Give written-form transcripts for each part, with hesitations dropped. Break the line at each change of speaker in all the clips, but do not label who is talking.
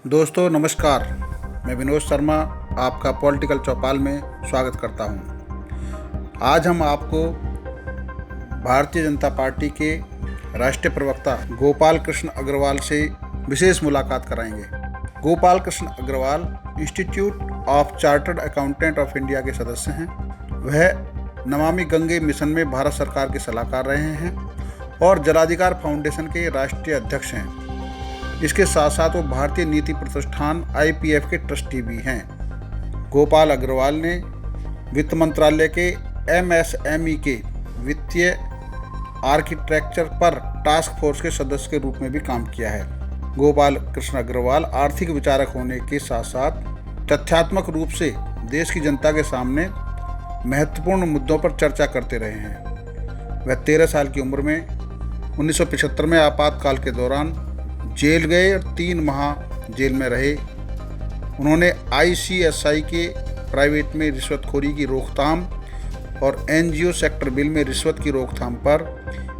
दोस्तों नमस्कार, मैं विनोद शर्मा आपका पॉलिटिकल चौपाल में स्वागत करता हूं। आज हम आपको भारतीय जनता पार्टी के राष्ट्रीय प्रवक्ता गोपाल कृष्ण अग्रवाल से विशेष मुलाकात कराएंगे। Gopal Krishna Agarwal institute of chartered accountant of India के सदस्य हैं। वह नमामि गंगे मिशन में भारत सरकार के सलाहकार रहे हैं और जलाधिकार फाउंडेशन के राष्ट्रीय अध्यक्ष हैं। इसके साथ साथ वो भारतीय नीति प्रतिष्ठान IPF के ट्रस्टी भी हैं। गोपाल अग्रवाल ने वित्त मंत्रालय के MSME के वित्तीय आर्किटेक्चर पर टास्क फोर्स के सदस्य के रूप में भी काम किया है। गोपाल कृष्ण अग्रवाल आर्थिक विचारक होने के साथ साथ तथ्यात्मक रूप से देश की जनता के सामने महत्वपूर्ण मुद्दों पर चर्चा करते रहे हैं। वह 13 साल की उम्र में 1975 में आपातकाल के दौरान जेल गए और 3 माह जेल में रहे। उन्होंने ICSI के प्राइवेट में रिश्वतखोरी की रोकथाम और NGO सेक्टर बिल में रिश्वत की रोकथाम पर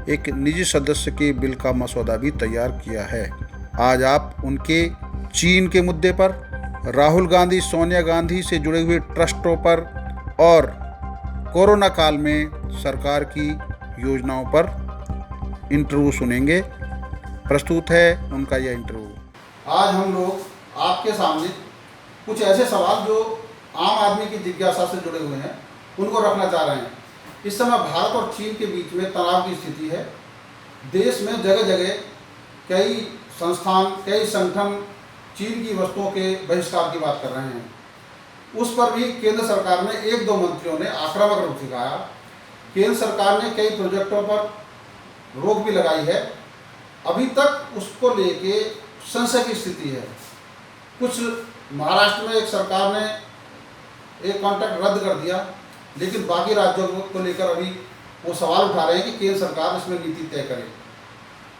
एक निजी सदस्य के बिल का मसौदा भी तैयार किया है। आज आप उनके चीन के मुद्दे पर, राहुल गांधी सोनिया गांधी से जुड़े हुए ट्रस्टों पर और कोरोना काल में सरकार की योजनाओं पर इंटरव्यू सुनेंगे। प्रस्तुत है उनका यह इंटरव्यू। आज हम लोग आपके सामने कुछ ऐसे सवाल जो आम आदमी की जिज्ञासा से जुड़े हुए हैं उनको रखना चाह रहे हैं। इस समय भारत और चीन के बीच में तनाव की स्थिति है। देश में जगह जगह कई संस्थान, कई संगठन चीन की वस्तुओं के बहिष्कार की बात कर रहे हैं। उस पर भी केंद्र सरकार ने 1-2 मंत्रियों ने आक्रामक रूप दिखाया। केंद्र सरकार ने कई प्रोजेक्टों पर रोक भी लगाई है। अभी तक उसको लेके संशय की स्थिति है। कुछ महाराष्ट्र में एक सरकार ने एक कॉन्ट्रैक्ट रद्द कर दिया, लेकिन बाकी राज्यों को लेकर अभी वो सवाल उठा रहे हैं कि केंद्र सरकार इसमें नीति तय करे।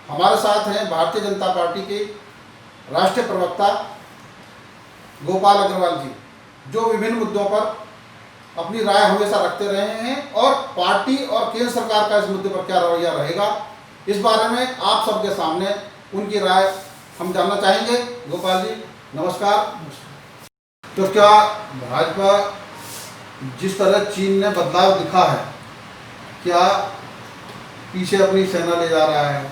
हमारे साथ हैं भारतीय जनता पार्टी के राष्ट्रीय प्रवक्ता गोपाल अग्रवाल जी, जो विभिन्न मुद्दों पर अपनी राय हमेशा रखते रहे हैं और पार्टी और केंद्र सरकार का इस मुद्दे पर क्या रवैया रहेगा, इस बारे में आप सबके सामने उनकी राय हम जानना चाहेंगे। गोपाल जी नमस्कार। तो क्या भाजपा जिस तरह चीन ने बदलाव दिखा है, क्या पीछे अपनी सेना ले जा रहा है,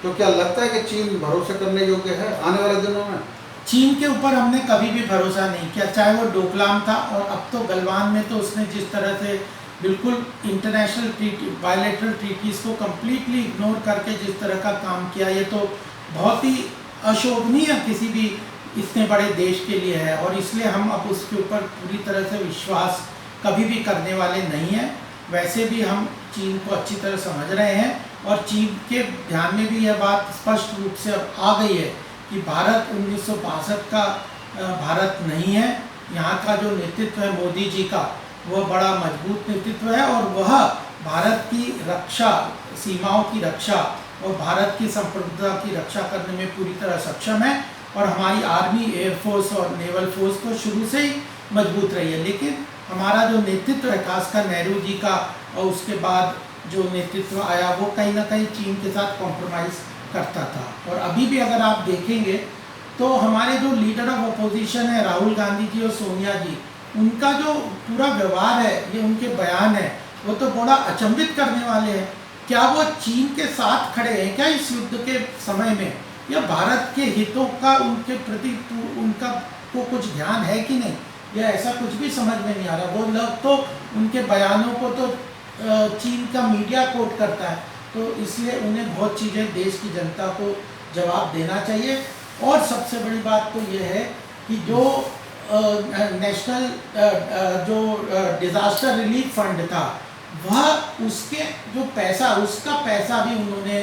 तो क्या लगता है कि चीन भरोसे करने योग्य है आने वाले दिनों में?
चीन के ऊपर हमने कभी भी भरोसा नहीं किया, चाहे वो डोकलाम था और अब तो गलवान में तो उसने जिस तरह से बिल्कुल इंटरनेशनल ट्रीटी, बायलैटरल ट्रीटीज़ को कम्प्लीटली इग्नोर करके जिस तरह का काम किया, ये तो बहुत ही अशोभनीय किसी भी इतने बड़े देश के लिए है। और इसलिए हम अब उसके ऊपर पूरी तरह से विश्वास कभी भी करने वाले नहीं हैं। वैसे भी हम चीन को अच्छी तरह समझ रहे हैं और चीन के ध्यान में भी यह बात स्पष्ट रूप से अब आ गई है कि भारत 1962 का भारत नहीं है। यहाँ का जो नेतृत्व है मोदी जी का, वह बड़ा मजबूत नेतृत्व है और वह भारत की रक्षा, सीमाओं की रक्षा और भारत की संप्रभुता की रक्षा करने में पूरी तरह सक्षम है। और हमारी आर्मी, एयरफोर्स और नेवल फोर्स तो शुरू से ही मजबूत रही है। लेकिन हमारा जो नेतृत्व है, खासकर नेहरू जी का और उसके बाद जो नेतृत्व आया, वो कहीं ना कहीं चीन के साथ कॉम्प्रोमाइज़ करता था। और अभी भी अगर आप देखेंगे तो हमारे जो लीडर ऑफ अपोजिशन है राहुल गांधी जी और सोनिया जी, उनका जो पूरा व्यवहार है, ये उनके बयान है, वो तो बड़ा अचंभित करने वाले हैं। क्या वो चीन के साथ खड़े हैं क्या इस युद्ध के समय में, या भारत के हितों का उनके प्रति उनका को कुछ ध्यान है कि नहीं, या ऐसा कुछ भी समझ में नहीं आ रहा। वो लोग तो उनके बयानों को तो चीन का मीडिया कोट करता है, तो इसलिए उन्हें बहुत चीज़ें देश की जनता को जवाब देना चाहिए। और सबसे बड़ी बात तो ये है कि जो नेशनल जो डिज़ास्टर रिलीफ फंड था, वह उसके जो पैसा, उसका पैसा भी उन्होंने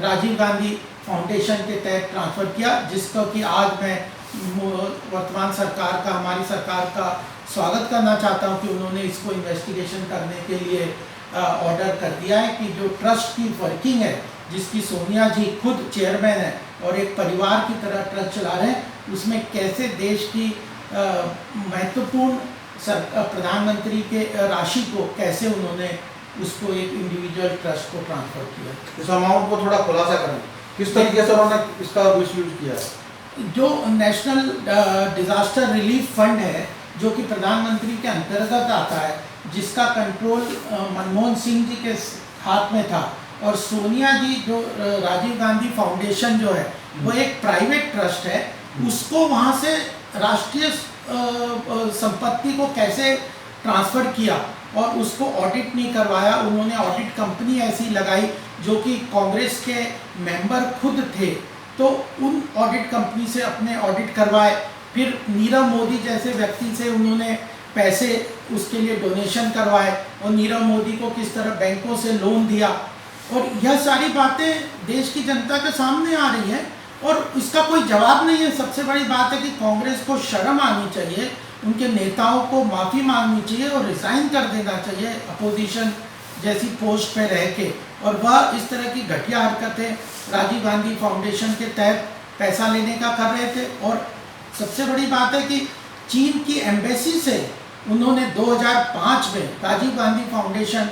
राजीव गांधी फाउंडेशन के तहत ट्रांसफ़र किया, जिसका कि आज मैं वर्तमान सरकार का, हमारी सरकार का स्वागत करना चाहता हूं कि उन्होंने इसको इन्वेस्टिगेशन करने के लिए ऑर्डर कर दिया है कि जो ट्रस्ट की वर्किंग है, जिसकी सोनिया जी खुद चेयरमैन है और एक परिवार की तरह ट्रस्ट चला रहे हैं, उसमें कैसे देश की महत्वपूर्ण प्रधानमंत्री के राशि को कैसे उन्होंने उसको एक इंडिविजुअल ट्रस्ट को ट्रांसफ़र किया।
इस अमाउंट को थोड़ा खुलासा करें, किस तरीके से उन्होंने इसका मिसयूज किया है?
जो नेशनल डिज़ास्टर रिलीफ फंड है, जो कि प्रधानमंत्री के अंतर्गत आता है, जिसका कंट्रोल मनमोहन सिंह जी के हाथ में था, और सोनिया जी जो राजीव गांधी फाउंडेशन जो है वो एक प्राइवेट ट्रस्ट है, उसको वहाँ से राष्ट्रीय संपत्ति को कैसे ट्रांसफ़र किया और उसको ऑडिट नहीं करवाया। उन्होंने ऑडिट कंपनी ऐसी लगाई जो कि कांग्रेस के मेंबर खुद थे, तो उन ऑडिट कंपनी से अपने ऑडिट करवाए। फिर नीरव मोदी जैसे व्यक्ति से उन्होंने पैसे उसके लिए डोनेशन करवाए और नीरव मोदी को किस तरह बैंकों से लोन दिया, और यह सारी बातें देश की जनता के सामने आ रही हैं और इसका कोई जवाब नहीं है। सबसे बड़ी बात है कि कांग्रेस को शर्म आनी चाहिए, उनके नेताओं को माफ़ी मांगनी चाहिए और रिज़ाइन कर देना चाहिए अपोजिशन जैसी पोस्ट पे रह के, और वह इस तरह की घटिया हरकतें राजीव गांधी फाउंडेशन के तहत पैसा लेने का कर रहे थे। और सबसे बड़ी बात है कि चीन की एम्बेसी से उन्होंने 2005 में राजीव गांधी फाउंडेशन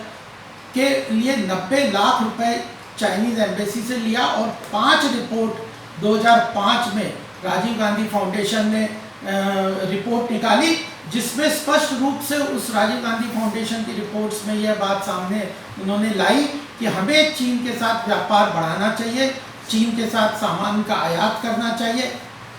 के लिए 90 लाख रुपए चाइनीज़ एम्बेसी से लिया, और 5 रिपोर्ट 2005 में राजीव गांधी फाउंडेशन ने रिपोर्ट निकाली, जिसमें स्पष्ट रूप से उस राजीव गांधी फाउंडेशन की रिपोर्ट्स में यह बात सामने उन्होंने लाई कि हमें चीन के साथ व्यापार बढ़ाना चाहिए, चीन के साथ सामान का आयात करना चाहिए।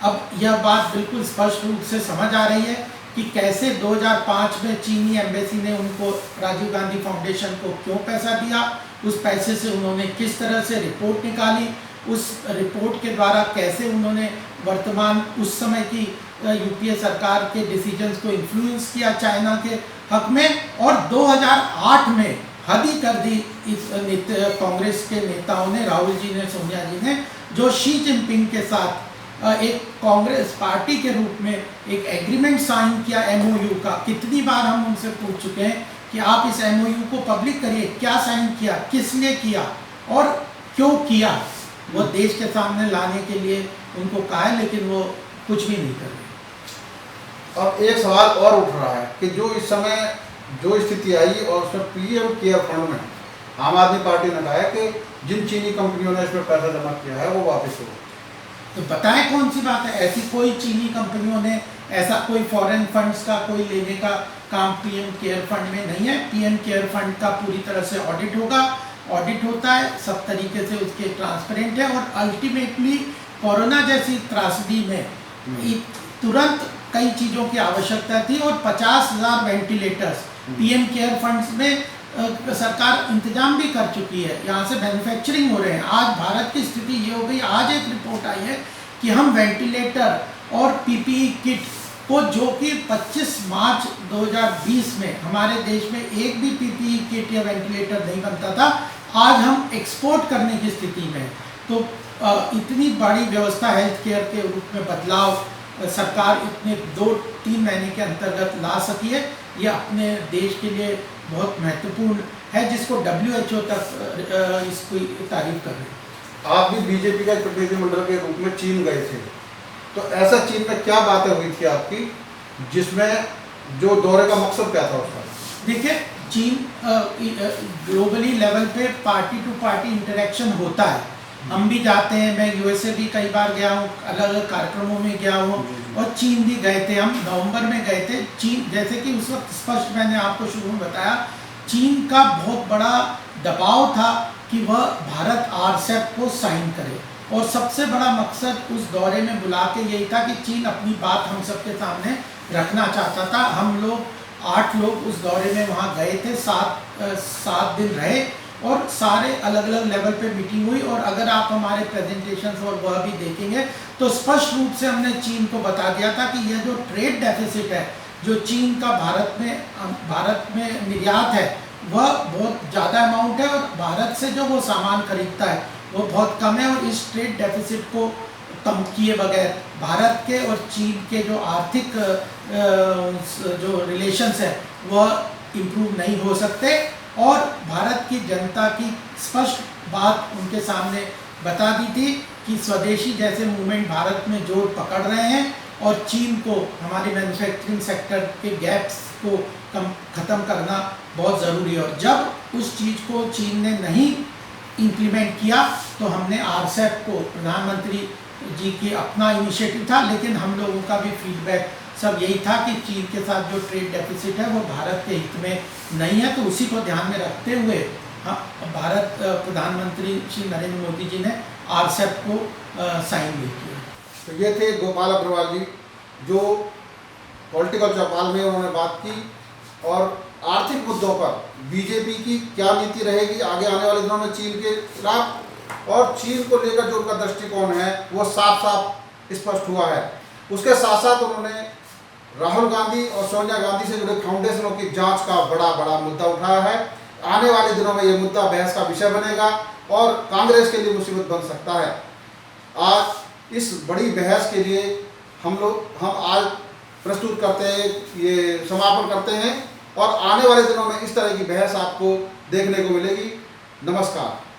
अब यह बात बिल्कुल स्पष्ट रूप से समझ आ रही है कि कैसे 2005 में चीनी एम्बेसी ने उनको राजीव गांधी फाउंडेशन को क्यों पैसा दिया, उस पैसे से उन्होंने किस तरह से रिपोर्ट निकाली, उस रिपोर्ट के द्वारा कैसे उन्होंने वर्तमान उस समय की यूपीए सरकार के डिसीजंस को इन्फ्लुएंस किया चाइना के हक में, और 2008 में हद ही कर दी इस कांग्रेस के नेताओं ने, राहुल जी ने, सोनिया जी ने, जो शी जिनपिंग के साथ एक कांग्रेस पार्टी के रूप में एक एग्रीमेंट साइन किया एमओयू का। कितनी बार हम उनसे पूछ चुके हैं कि आप इस एमओयू को पब्लिक करिए, क्या साइन किया, किस लिए किया और क्यों किया। वो देश के सामने लाने के लिए उनको कहा है, लेकिन वो कुछ भी नहीं कर रहे।
अब एक सवाल और उठ रहा है कि जो इस समय जो स्थिति आई और उसमें पीएम केयर फंड में आम आदमी पार्टी ने कहा है कि जिन चीनी कंपनियों ने इसमें पैसा जमा किया है वो वापस हो।
तो बताएं कौन सी बात है, ऐसी कोई चीनी कंपनियों ने ऐसा कोई फॉरेन फंड्स का कोई लेने का काम पीएम केयर फंड में नहीं है। पीएम केयर फंड का पूरी तरह से ऑडिट होगा, ऑडिट होता है, सब तरीके से उसके ट्रांसपेरेंट है, और अल्टीमेटली कोरोना जैसी त्रासदी में तुरंत कई चीज़ों की आवश्यकता थी, और 50,000 वेंटिलेटर्स पीएम केयर फंड्स में सरकार इंतजाम भी कर चुकी है, यहाँ से मैन्युफैक्चरिंग हो रहे हैं। आज भारत की स्थिति ये हो गई, आज एक रिपोर्ट आई है कि हम वेंटिलेटर और पीपीई किट को, जो कि 25 मार्च 2020 में हमारे देश में एक भी पीपीई किट या वेंटिलेटर नहीं बनता था, आज हम एक्सपोर्ट करने की स्थिति में। तो इतनी बड़ी व्यवस्था हेल्थ केयर के रूप में बदलाव सरकार इतने 2-3 महीने के अंतर्गत ला सकी है, ये अपने देश के लिए बहुत महत्वपूर्ण है, जिसको WHO तक इसकी तारीफ कर रहे हैं।
आप भी बीजेपी का प्रतिनिधिमंडल के रूप में चीन गए थे, तो ऐसा चीन में क्या बातें हुई थी आपकी, जिसमें जो दौरे का मकसद क्या था उसका?
देखिए, चीन ग्लोबली लेवल पे पार्टी टू पार्टी इंटरेक्शन होता है, हम भी जाते हैं, मैं यूएसए भी कई बार गया हूँ, अलग अलग कार्यक्रमों में गया हूँ, और चीन भी गए थे, हम नवंबर में गए थे। चीन, जैसे कि उस वक्त स्पष्ट मैंने आपको शुरू में बताया, चीन का बहुत बड़ा दबाव था कि वह भारत RCEP को साइन करे, और सबसे बड़ा मकसद उस दौरे में बुला के यही था कि चीन अपनी बात हम सबके सामने रखना चाहता था। हम लोग 8 लोग उस दौरे में वहाँ गए थे, 7 दिन रहे, और सारे अलग अलग लेवल पे मीटिंग हुई। और अगर आप हमारे प्रेजेंटेशंस और वह भी देखेंगे तो स्पष्ट रूप से हमने चीन को बता दिया था कि यह जो ट्रेड डेफिसिट है, जो चीन का भारत में निर्यात है, वह बहुत ज़्यादा अमाउंट है, और भारत से जो वो सामान खरीदता है वो बहुत कम है, और इस ट्रेड डेफिसिट को कम किए बगैर भारत के और चीन के जो आर्थिक जो रिलेशंस है वह इम्प्रूव नहीं हो सकते। और भारत की जनता की स्पष्ट बात उनके सामने बता दी थी कि स्वदेशी जैसे मूवमेंट भारत में जोर पकड़ रहे हैं, और चीन को हमारे मैन्युफैक्चरिंग सेक्टर के गैप्स को ख़त्म करना बहुत ज़रूरी है। और जब उस चीज़ को चीन ने नहीं इम्प्लीमेंट किया तो हमने RCEP को, प्रधानमंत्री जी की अपना इनिशिएटिव था, लेकिन हम लोगों का भी फीडबैक सब यही था कि चीन के साथ जो ट्रेड डेफिसिट है वो भारत के हित में नहीं है। तो उसी को ध्यान में रखते हुए भारत प्रधानमंत्री श्री नरेंद्र मोदी जी ने आरसेप को साइन भी किया।
तो ये थे गोपाल अग्रवाल जी, जो पॉलिटिकल चौपाल में उन्होंने बात की और आर्थिक मुद्दों पर बीजेपी की क्या नीति रहेगी आगे आने वाले दिनों में चीन के खिलाफ, और चीन को लेकर जो उनका दृष्टिकोण है वो साफ साफ स्पष्ट हुआ है। उसके साथ साथ उन्होंने राहुल गांधी और सोनिया गांधी से जुड़े फाउंडेशनों की जांच का बड़ा मुद्दा उठाया है। आने वाले दिनों में ये मुद्दा बहस का विषय बनेगा और कांग्रेस के लिए मुसीबत बन सकता है। आज इस बड़ी बहस के लिए हम आज प्रस्तुत करते हैं, ये समापन करते हैं और आने वाले दिनों में इस तरह की बहस आपको देखने को मिलेगी। नमस्कार।